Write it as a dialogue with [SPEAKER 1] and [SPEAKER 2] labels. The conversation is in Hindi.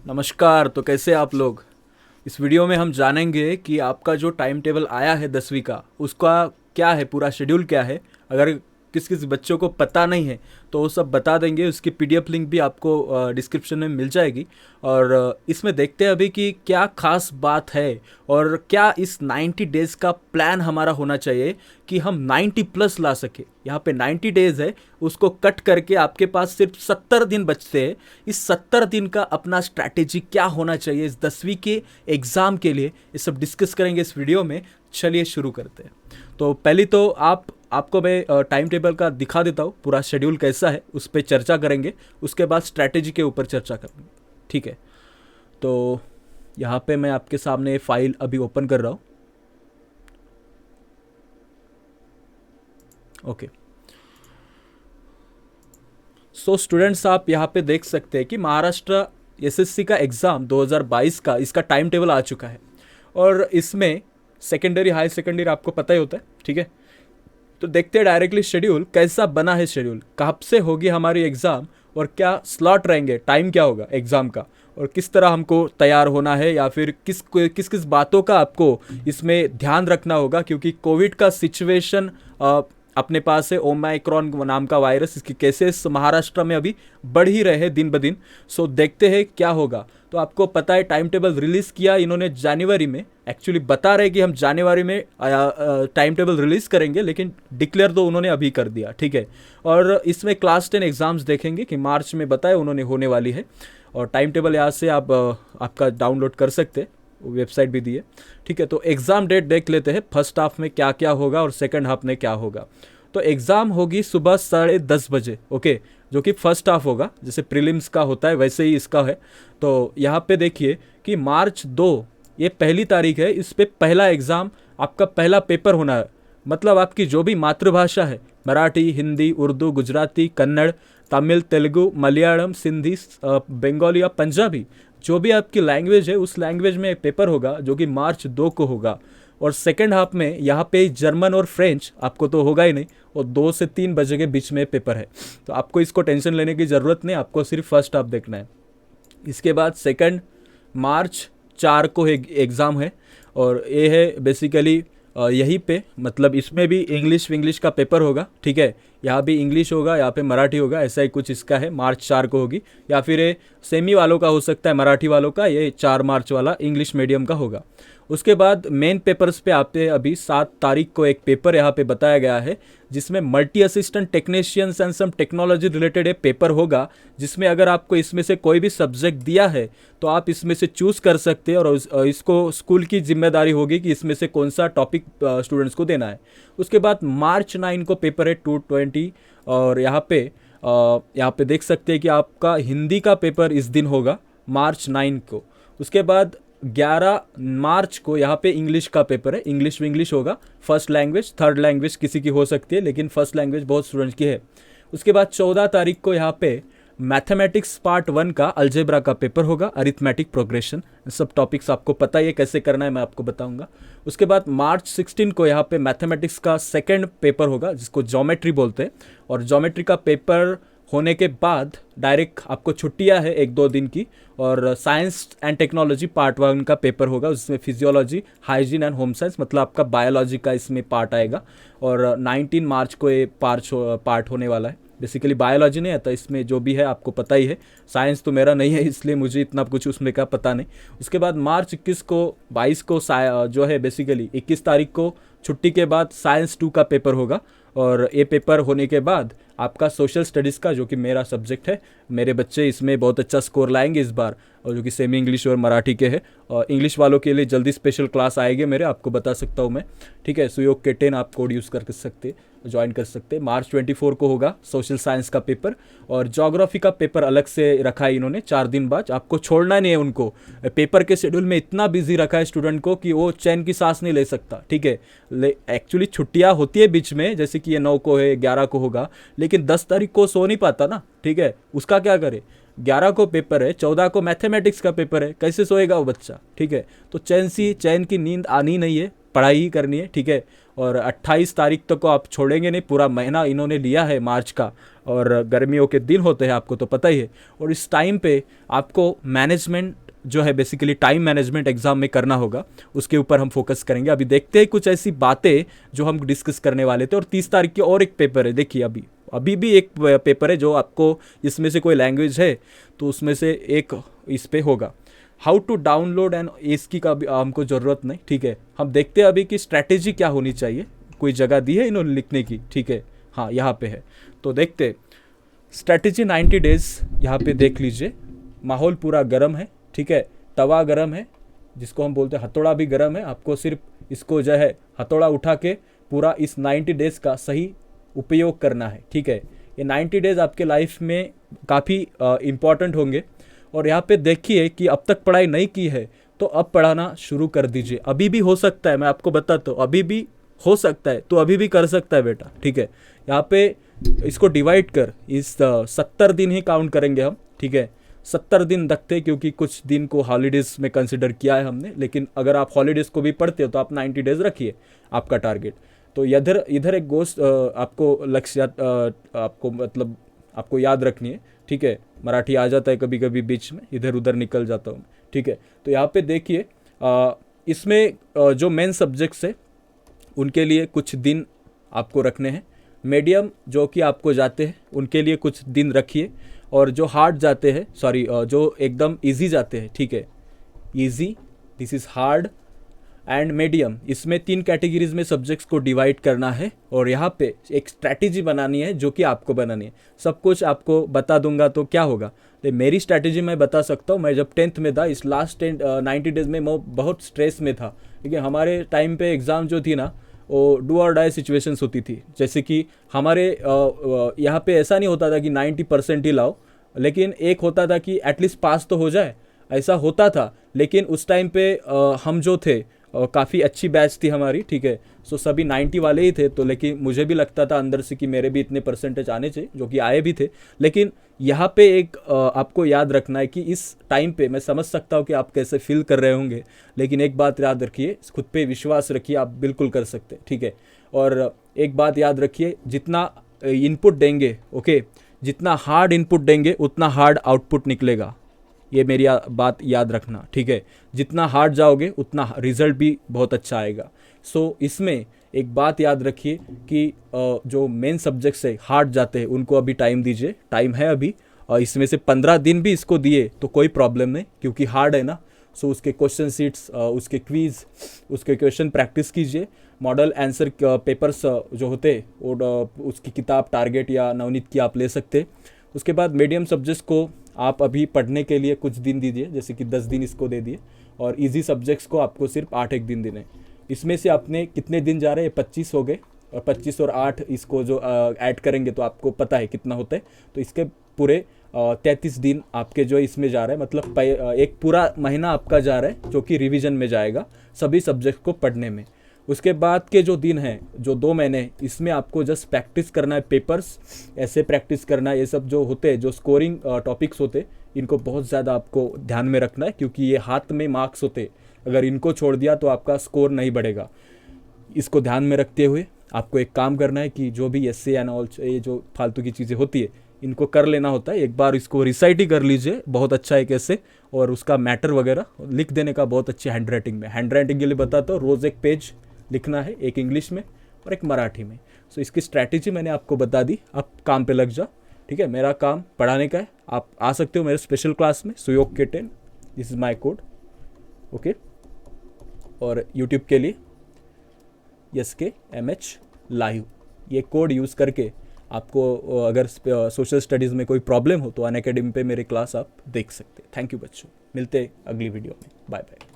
[SPEAKER 1] नमस्कार। तो कैसे आप लोग। इस वीडियो में हम जानेंगे कि आपका जो टाइम टेबल आया है 10वीं का उसका क्या है, पूरा शेड्यूल क्या है। अगर किस किस बच्चों को पता नहीं है तो वो सब बता देंगे। उसकी पीडीएफ लिंक भी आपको डिस्क्रिप्शन में मिल जाएगी। और इसमें देखते हैं अभी कि क्या खास बात है और क्या इस 90 डेज़ का प्लान हमारा होना चाहिए कि हम 90 प्लस ला सके। यहाँ पे 90 डेज़ है, उसको कट करके आपके पास सिर्फ 70 दिन बचते हैं। इस 70 दिन का अपना स्ट्रैटेजी क्या होना चाहिए इस 10वीं के एग्ज़ाम के लिए, ये सब डिस्कस करेंगे इस वीडियो में। चलिए शुरू करते हैं। तो पहले तो आपको मैं टाइम टेबल का दिखा देता हूँ, पूरा शेड्यूल कैसा है उस पर चर्चा करेंगे। उसके बाद स्ट्रैटेजी के ऊपर चर्चा करेंगे, ठीक है। तो यहाँ पे मैं आपके सामने फाइल अभी ओपन कर रहा हूँ। ओके, सो स्टूडेंट्स आप यहाँ पे देख सकते हैं कि महाराष्ट्र एसएससी का एग्ज़ाम 2022 का इसका टाइम टेबल आ चुका है। और इसमें सेकेंडरी हाई सेकेंडरी आपको पता ही होता है, ठीक है। तो देखते हैं डायरेक्टली शेड्यूल कैसा बना है, शेड्यूल कब से होगी हमारी एग्ज़ाम और क्या स्लॉट रहेंगे, टाइम क्या होगा एग्ज़ाम का, और किस तरह हमको तैयार होना है या फिर किस किस किस बातों का आपको इसमें ध्यान रखना होगा। क्योंकि कोविड का सिचुएशन अपने पास है, ओमाइक्रॉन नाम का वायरस, इसके केसेस महाराष्ट्र में अभी बढ़ ही रहे हैं दिन ब दिन। सो देखते हैं क्या होगा। तो आपको पता है टाइम टेबल रिलीज़ किया इन्होंने जनवरी में। एक्चुअली बता रहे कि हम जनवरी में टाइम टेबल रिलीज़ करेंगे, लेकिन डिक्लेयर तो उन्होंने अभी कर दिया, ठीक है। और इसमें क्लास 10 एग्ज़ाम्स देखेंगे कि मार्च में बताया उन्होंने होने वाली है। और टाइम टेबल यहाँ से आप आपका डाउनलोड कर सकते हैं, वेबसाइट भी दी है, ठीक है। तो एग्ज़ाम डेट देख लेते हैं, फर्स्ट हाफ में क्या क्या होगा और सेकंड हाफ में क्या होगा। तो एग्ज़ाम होगी सुबह 10:30 बजे, ओके, जो कि फर्स्ट हाफ होगा। जैसे प्रीलिम्स का होता है वैसे ही इसका है। तो यहाँ पे देखिए कि मार्च 2 ये पहली तारीख है, इस पे पहला एग्ज़ाम आपका पहला पेपर होना है। मतलब आपकी जो भी मातृभाषा है, मराठी, हिंदी, उर्दू, गुजराती, कन्नड़, तमिल, तेलुगु, मलयालम, सिंधी, बंगाली या पंजाबी, जो भी आपकी लैंग्वेज है उस लैंग्वेज में पेपर होगा, जो कि मार्च 2 को होगा। और सेकेंड हाफ में यहाँ पे जर्मन और फ्रेंच आपको तो होगा ही नहीं, और 2 से 3 बजे के बीच में पेपर है। तो आपको इसको टेंशन लेने की ज़रूरत नहीं, आपको सिर्फ फर्स्ट हाफ देखना है। इसके बाद सेकंड मार्च 4 को एक एग्ज़ाम है, और ये है बेसिकली यहीं पे, मतलब इसमें भी इंग्लिश विंग्लिश का पेपर होगा, ठीक है। यहाँ भी इंग्लिश होगा, यहाँ पे मराठी होगा, ऐसा ही कुछ इसका है। मार्च 4 को होगी, या फिर ये सेमी वालों का हो सकता है, मराठी वालों का। ये 4 मार्च वाला इंग्लिश मीडियम का होगा। उसके बाद मेन पेपर्स पे आते हैं। अभी 7 तारीख को एक पेपर यहाँ पे बताया गया है, जिसमें multi assistant technicians and some technology related एक पेपर होगा, जिसमें अगर आपको इसमें से कोई भी सब्जेक्ट दिया है तो आप इसमें से चूज़ कर सकते हैं, और इसको स्कूल की जिम्मेदारी होगी कि इसमें से कौन सा टॉपिक स्टूडेंट्स को देना है। उसके बाद मार्च 9 को पेपर है 220, और यहाँ पे देख सकते हैं कि आपका हिंदी का पेपर इस दिन होगा मार्च 9 को। उसके बाद 11 मार्च को यहाँ पे इंग्लिश का पेपर है, इंग्लिश विंग्लिश होगा। फर्स्ट लैंग्वेज, थर्ड लैंग्वेज किसी की हो सकती है, लेकिन फर्स्ट लैंग्वेज बहुत स्टूडेंट्स की है। उसके बाद 14 तारीख को यहाँ पे मैथमेटिक्स पार्ट 1 का अलजेब्रा का पेपर होगा, अरिथमेटिक प्रोग्रेशन, सब टॉपिक्स आपको पता ही है कैसे करना है, मैं आपको बताऊंगा। उसके बाद मार्च 16 को यहाँ पे मैथमेटिक्स का सेकंड पेपर होगा, जिसको ज्योमेट्री बोलते हैं। और ज्योमेट्री का पेपर होने के बाद डायरेक्ट आपको छुट्टियां है 1-2 दिन की, और साइंस एंड टेक्नोलॉजी पार्ट 1 का पेपर होगा, जिसमें physiology, hygiene and home science, मतलब आपका बायोलॉजी का इसमें पार्ट आएगा। और 19 मार्च को ये पार्ट होने वाला है। बेसिकली बायोलॉजी नहीं आता इसमें, जो भी है आपको पता ही है। साइंस तो मेरा नहीं है, इसलिए मुझे इतना कुछ उसमें का पता नहीं। उसके बाद मार्च 21 को 22 को जो है बेसिकली 21 तारीख को छुट्टी के बाद साइंस 2 का पेपर होगा। और ये पेपर होने के बाद आपका सोशल स्टडीज़ का, जो कि मेरा सब्जेक्ट है, मेरे बच्चे इसमें बहुत अच्छा स्कोर लाएंगे इस बार, और जो कि सेमी इंग्लिश और मराठी के हैं। और इंग्लिश वालों के लिए जल्दी स्पेशल क्लास आएगी मेरे, आपको बता सकता हूँ मैं, ठीक है। सुयोग के 10 आप कोड यूज़ कर सकते, ज्वाइन कर सकते। मार्च 24 को होगा सोशल साइंस का पेपर, और ज्योग्राफी का पेपर अलग से रखा है इन्होंने 4 दिन बाद। आपको छोड़ना नहीं है उनको, पेपर के शेड्यूल में इतना बिजी रखा है स्टूडेंट को कि वो चैन की सांस नहीं ले सकता, ठीक है। एक्चुअली छुट्टियाँ होती है बीच में, जैसे कि ये 9 को है, 11 को होगा, लेकिन 10 तारीख को सो नहीं पाता ना, ठीक है। उसका क्या करे, 11 को पेपर है, 14 को मैथमेटिक्स का पेपर है, कैसे सोएगा वो बच्चा, ठीक है। तो चैन की नींद आनी नहीं है, पढ़ाई ही करनी है, ठीक है। और 28 तारीख तक को आप छोड़ेंगे नहीं, पूरा महीना इन्होंने लिया है मार्च का, और गर्मियों के दिन होते हैं आपको तो पता ही है। और इस टाइम पे आपको मैनेजमेंट जो है बेसिकली टाइम मैनेजमेंट एग्जाम में करना होगा, उसके ऊपर हम फोकस करेंगे। अभी देखते हैं कुछ ऐसी बातें जो हम डिस्कस करने वाले थे। और 30 तारीख की और एक पेपर है, देखिए अभी भी एक पेपर है जो आपको इसमें से कोई लैंग्वेज है तो उसमें से एक इस पे होगा। हाउ टू डाउनलोड एंड इसकी का भी हमको ज़रूरत नहीं, ठीक है। हम देखते हैं अभी कि स्ट्रैटेजी क्या होनी चाहिए, कोई जगह दी है इन्होंने लिखने की, ठीक है, हाँ यहाँ पे है। तो देखते स्ट्रैटेजी 90 डेज, यहाँ पे देख लीजिए। माहौल पूरा गर्म है, ठीक है, तवा गर्म है, जिसको हम बोलते हैं हथौड़ा भी गर्म है। आपको सिर्फ इसको जो है हथौड़ा उठा के पूरा इस 90 डेज़ का सही उपयोग करना है, ठीक है। ये 90 डेज़ आपके लाइफ में काफ़ी इम्पॉर्टेंट होंगे। और यहाँ पे देखिए कि अब तक पढ़ाई नहीं की है तो अब पढ़ाना शुरू कर दीजिए। अभी भी हो सकता है, मैं आपको बताता हूँ, अभी भी हो सकता है, तो अभी भी कर सकता है बेटा, ठीक है। यहाँ पे इसको डिवाइड कर, इस 70 दिन ही काउंट करेंगे हम, ठीक है। 70 दिन रखते हैं क्योंकि कुछ दिन को हॉलीडेज़ में कंसिडर किया है हमने, लेकिन अगर आप हॉलीडेज़ को भी पढ़ते हो तो आप 90 डेज़ रखिए आपका टारगेट। तो इधर एक गोष्ट आपको लक्ष्य आपको मतलब आपको याद रखनी है, ठीक है। मराठी आ जाता है कभी कभी बीच में, इधर उधर निकल जाता हूँ, ठीक है। तो यहाँ पे देखिए इसमें जो मेन सब्जेक्ट्स है उनके लिए कुछ दिन आपको रखने हैं। मीडियम जो कि आपको जाते हैं उनके लिए कुछ दिन रखिए, और जो हार्ड जाते हैं, सॉरी जो एकदम इजी जाते हैं, ठीक है, easy, this is hard and medium, इसमें 3 कैटेगरीज में सब्जेक्ट्स को डिवाइड करना है। और यहाँ पे एक स्ट्रैटेजी बनानी है जो कि आपको बनानी है। सब कुछ आपको बता दूंगा तो क्या होगा, तो मेरी स्ट्रैटेजी मैं बता सकता हूँ। मैं जब 10th में था, इस लास्ट 90 डेज़ में मैं बहुत स्ट्रेस में था, क्योंकि हमारे टाइम पे एग्ज़ाम जो थी ना वो डू और डाई सिचुएशंस होती थी। जैसे कि हमारे यहाँ पे ऐसा नहीं होता था कि 90% ही लाओ, लेकिन एक होता था कि एटलीस्ट पास तो हो जाए, ऐसा होता था। लेकिन उस टाइम पे हम जो थे काफ़ी अच्छी बैच थी हमारी, ठीक है। सो सभी 90 वाले ही थे, तो लेकिन मुझे भी लगता था अंदर से कि मेरे भी इतने परसेंटेज आने चाहिए, जो कि आए भी थे। लेकिन यहाँ पे एक आपको याद रखना है कि इस टाइम पे मैं समझ सकता हूँ कि आप कैसे फील कर रहे होंगे, लेकिन एक बात याद रखिए, खुद पे विश्वास रखिए, आप बिल्कुल कर सकते हैं, ठीक है। और एक बात याद रखिए, जितना इनपुट देंगे, ओके, जितना हार्ड इनपुट देंगे उतना हार्ड आउटपुट निकलेगा। ये मेरी बात याद रखना, ठीक है। जितना हार्ड जाओगे उतना रिजल्ट भी बहुत अच्छा आएगा। सो इसमें एक बात याद रखिए कि जो मेन सब्जेक्ट्स है हार्ड जाते हैं उनको अभी टाइम दीजिए, टाइम है अभी। और इसमें से 15 दिन भी इसको दिए तो कोई प्रॉब्लम नहीं, क्योंकि हार्ड है ना। सो उसके क्वेश्चन सीट्स, उसके क्वीज़, उसके क्वेश्चन प्रैक्टिस कीजिए। मॉडल आंसर पेपर्स जो होते वो उसकी किताब टारगेट या नवनीत की आप ले सकते। उसके बाद मीडियम सब्जेक्ट्स को आप अभी पढ़ने के लिए कुछ दिन दीजिए, जैसे कि 10 दिन इसको दे दिए। और इजी सब्जेक्ट्स को आपको सिर्फ 8 दिन देने। इसमें से आपने कितने दिन जा रहे हैं, 25 हो गए, और 25 और 8 इसको जो ऐड करेंगे तो आपको पता है कितना होता है। तो इसके पूरे 33 दिन आपके जो इसमें जा रहे हैं, मतलब एक पूरा महीना आपका जा रहा है जो कि रिवीजन में जाएगा सभी सब्जेक्ट को पढ़ने में। उसके बाद के जो दिन हैं, जो 2 महीने, इसमें आपको जस्ट प्रैक्टिस करना है, पेपर्स ऐसे प्रैक्टिस करना है। ये सब जो होते हैं, जो स्कोरिंग टॉपिक्स होते, इनको बहुत ज़्यादा आपको ध्यान में रखना है, क्योंकि ये हाथ में मार्क्स होते। अगर इनको छोड़ दिया तो आपका स्कोर नहीं बढ़ेगा। इसको ध्यान में रखते हुए आपको एक काम करना है कि जो भी एस्से एंड ऑल ये जो फालतू की चीज़ें होती है इनको कर लेना होता है। एक बार इसको रिसाइट ही कर लीजिए, बहुत अच्छा है कैसे, और उसका मैटर वगैरह लिख देने का बहुत अच्छी हैंड राइटिंग में। हैंड राइटिंग के लिए बताता हूँ, रोज़ एक पेज लिखना है, एक इंग्लिश में और एक मराठी में। सो इसकी स्ट्रैटेजी मैंने आपको बता दी, आप काम पे लग जाओ, ठीक है। मेरा काम पढ़ाने का है, आप आ सकते हो मेरे स्पेशल क्लास में, सुयोग के 10, this is my code, okay. और यूट्यूब के लिए SKMH लाइव, ये कोड यूज़ करके आपको अगर सोशल स्टडीज़ में कोई प्रॉब्लम हो तो अनअकैडमी पे मेरे क्लास आप देख सकते हैं। थैंक यू बच्चों, मिलते हैं अगली वीडियो में, बाय बाय।